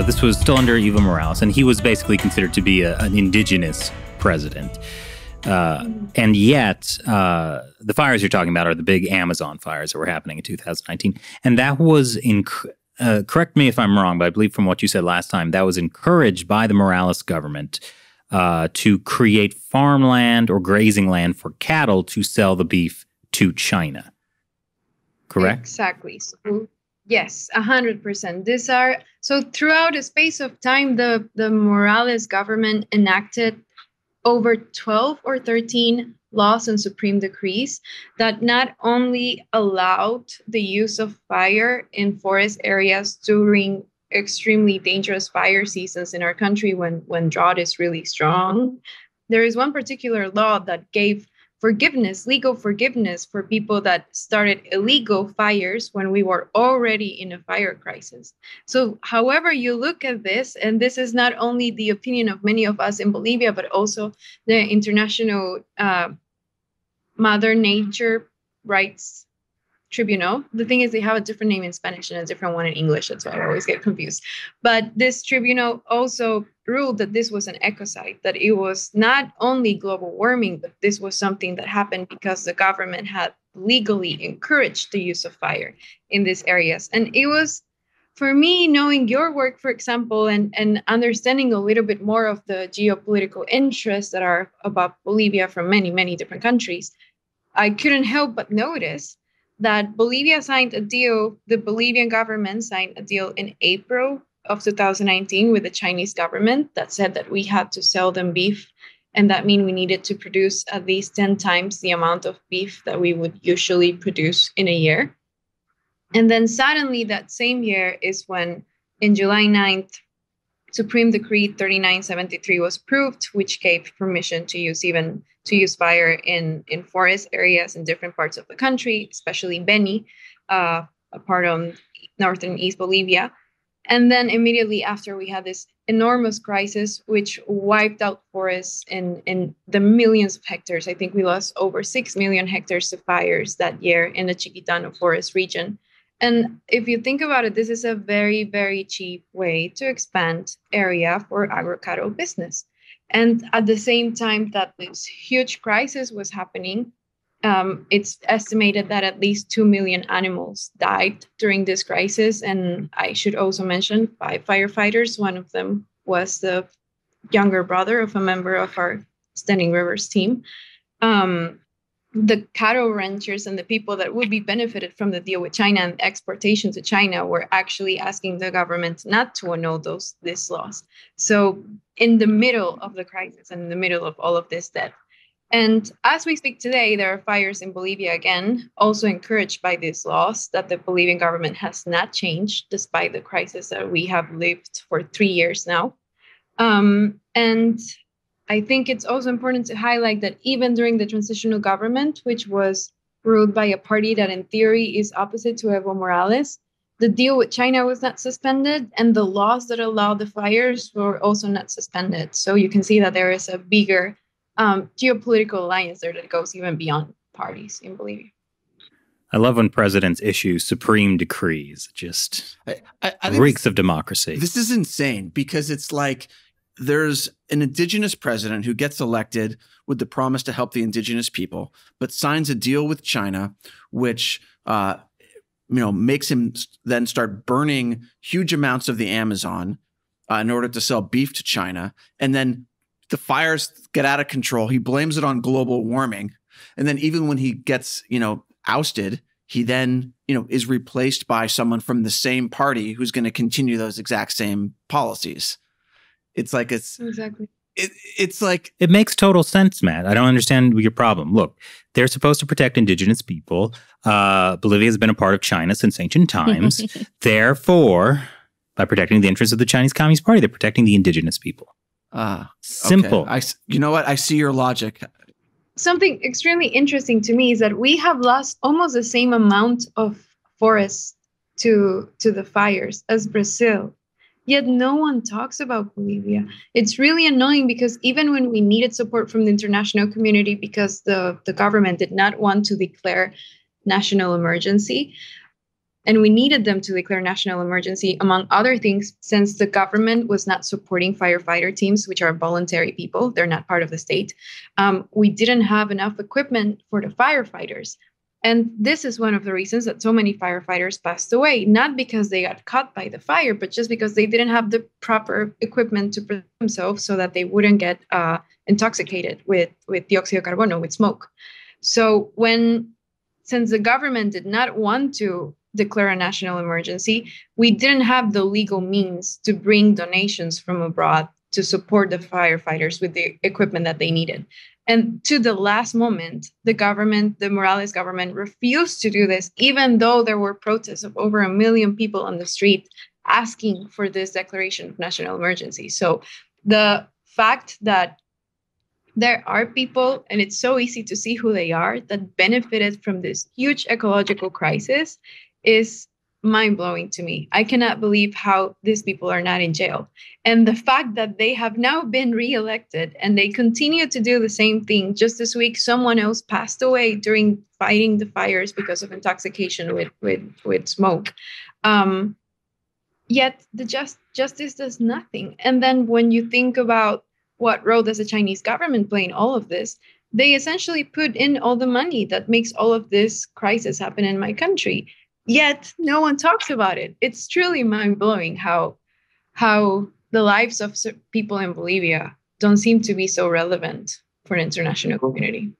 This was still under Evo Morales, and he was basically considered to be an indigenous president. And yet, the fires you're talking about are the big Amazon fires that were happening in 2019. And that was, correct me if I'm wrong, but I believe from what you said last time, that was encouraged by the Morales government to create farmland or grazing land for cattle to sell the beef to China. Correct? Exactly. So, yes, 100%. So throughout a space of time, the Morales government enacted over 12 or 13 laws and supreme decrees that not only allowed the use of fire in forest areas during extremely dangerous fire seasons in our country when drought is really strong. There is one particular law that gave legal forgiveness for people that started illegal fires when we were already in a fire crisis. So however you look at this, and this is not only the opinion of many of us in Bolivia, but also the International Mother Nature Rights Tribunal. The thing is, they have a different name in Spanish and a different one in English. That's why I always get confused. But this tribunal also ruled that this was an ecocide, that it was not only global warming, but this was something that happened because the government had legally encouraged the use of fire in these areas. And it was, for me, knowing your work, for example, and understanding a little bit more of the geopolitical interests that are about Bolivia from many, many different countries, I couldn't help but notice that Bolivia signed a deal, the Bolivian government signed a deal in April of 2019 with the Chinese government that said that we had to sell them beef, and that meant we needed to produce at least 10 times the amount of beef that we would usually produce in a year. And then suddenly that same year is when, in July 9th, Supreme Decree 3973 was approved, which gave permission to use fire in forest areas in different parts of the country, especially Beni, a part of northern East Bolivia. And then immediately after, we had this enormous crisis, which wiped out forests in the millions of hectares. I think we lost over 6 million hectares to fires that year in the Chiquitano forest region. And if you think about it, this is a very, very cheap way to expand area for agro-cattle business. And at the same time that this huge crisis was happening, it's estimated that at least 2 million animals died during this crisis. And I should also mention 5 firefighters. One of them was the younger brother of a member of our Standing Rivers team. The cattle ranchers and the people that would be benefited from the deal with China and exportation to China were actually asking the government not to annul these laws. So in the middle of the crisis and in the middle of all of this death. And as we speak today, there are fires in Bolivia again, also encouraged by these laws that the Bolivian government has not changed, despite the crisis that we have lived for 3 years now. And I think it's also important to highlight that even during the transitional government, which was ruled by a party that in theory is opposite to Evo Morales, the deal with China was not suspended, and the laws that allowed the fires were also not suspended. So you can see that there is a bigger geopolitical alliance there that goes even beyond parties in Bolivia. I love when presidents issue supreme decrees. Just reeks of democracy. This is insane because it's like there's an indigenous president who gets elected with the promise to help the indigenous people, but signs a deal with China, which makes him then start burning huge amounts of the Amazon in order to sell beef to China. And then the fires get out of control. He blames it on global warming. And then even when he gets, ousted, he then, is replaced by someone from the same party who's going to continue those exact same policies. It's like exactly. It's like it makes total sense, Matt. I don't understand your problem. Look, they're supposed to protect indigenous people. Bolivia has been a part of China since ancient times. Therefore, by protecting the interests of the Chinese Communist Party, they're protecting the indigenous people. Simple. Okay. You know what? I see your logic. Something extremely interesting to me is that we have lost almost the same amount of forests to the fires as Brazil. Yet no one talks about Bolivia. It's really annoying because even when we needed support from the international community because the government did not want to declare national emergency, And we needed them to declare national emergency, among other things, since the government was not supporting firefighter teams, which are voluntary people. They're not part of the state. We didn't have enough equipment for the firefighters. And this is one of the reasons that so many firefighters passed away, not because they got caught by the fire, but just because they didn't have the proper equipment to protect themselves so that they wouldn't get intoxicated with dióxido de carbono, with smoke. So since the government did not want to declare a national emergency, we didn't have the legal means to bring donations from abroad to support the firefighters with the equipment that they needed. And to the last moment, the Morales government refused to do this, even though there were protests of over 1 million people on the street asking for this declaration of national emergency. So the fact that there are people, and it's so easy to see who they are, that benefited from this huge ecological crisis is mind-blowing to me. I cannot believe how these people are not in jail. And the fact that they have now been reelected and they continue to do the same thing. Just this week, someone else passed away during fighting the fires because of intoxication with smoke. Yet the justice does nothing. And then when you think about what role does the Chinese government play in all of this, they essentially put in all the money that makes all of this crisis happen in my country. Yet no one talks about it. It's truly mind-blowing how the lives of people in Bolivia don't seem to be so relevant for the international community.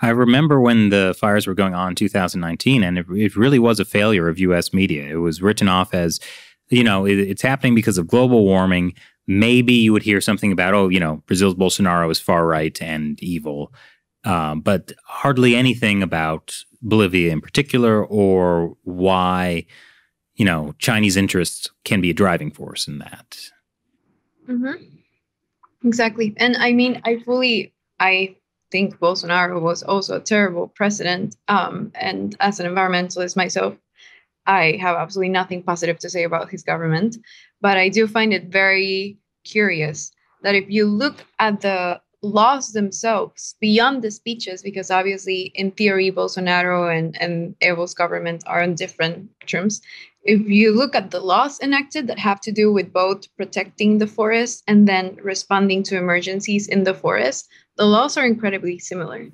I remember when the fires were going on in 2019, and it really was a failure of U.S. media. It was written off as, it's happening because of global warming. Maybe you would hear something about, Brazil's Bolsonaro is far right and evil, but hardly anything about Bolivia in particular, or why, Chinese interests can be a driving force in that. Mm-hmm. Exactly. And I mean, I think Bolsonaro was also a terrible president. And as an environmentalist myself, I have absolutely nothing positive to say about his government. But I do find it very curious that if you look at the laws themselves beyond the speeches, because obviously in theory Bolsonaro and Evo's government are on different terms. If you look at the laws enacted that have to do with both protecting the forest and then responding to emergencies in the forest, the laws are incredibly similar.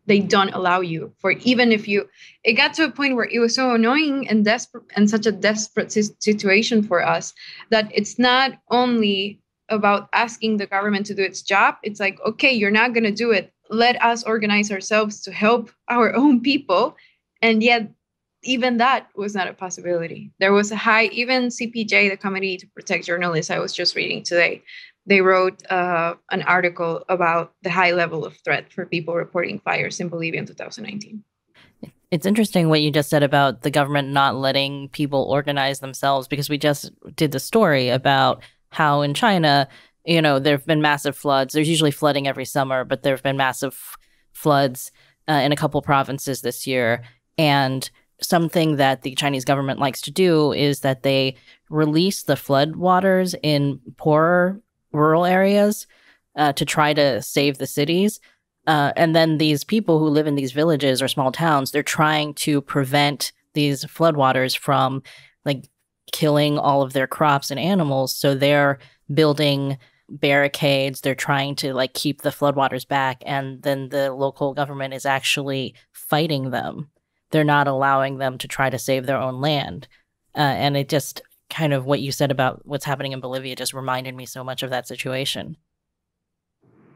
They don't allow you for, even if it got to a point where it was so annoying and desperate and such a desperate situation for us that it's not only about asking the government to do its job. It's like, okay, you're not going to do it. Let us organize ourselves to help our own people. And yet, even that was not a possibility. There was even CPJ, the Committee to Protect Journalists, I was just reading today, they wrote an article about the high level of threat for people reporting fires in Bolivia in 2019. It's interesting what you just said about the government not letting people organize themselves, because we just did the story about how in China, there have been massive floods. There's usually flooding every summer, but there have been massive floods in a couple provinces this year. And something that the Chinese government likes to do is that they release the flood waters in poorer rural areas to try to save the cities. And then these people who live in these villages or small towns, they're trying to prevent these floodwaters from killing all of their crops and animals. So they're building barricades. They're trying to keep the floodwaters back. And then the local government is actually fighting them. They're not allowing them to try to save their own land. And it just kind of what you said about what's happening in Bolivia just reminded me so much of that situation.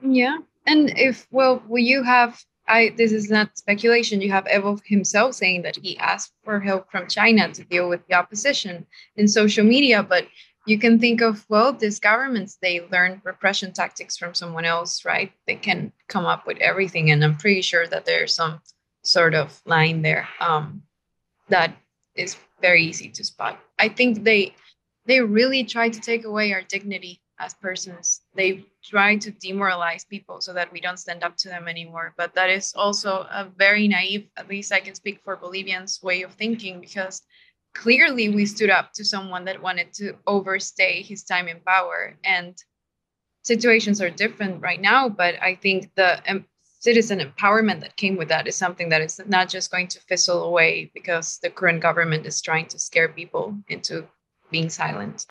Yeah. And this is not speculation. You have Evo himself saying that he asked for help from China to deal with the opposition in social media. But you can think of, these governments, they learn repression tactics from someone else, right? They can come up with everything. And I'm pretty sure that there's some sort of line there that is very easy to spot. I think they really try to take away our dignity as persons. They try to demoralize people so that we don't stand up to them anymore. But that is also a very naive, at least I can speak for Bolivians, way of thinking, because clearly we stood up to someone that wanted to overstay his time in power. And situations are different right now, but I think citizen empowerment that came with that is something that is not just going to fizzle away because the current government is trying to scare people into being silent.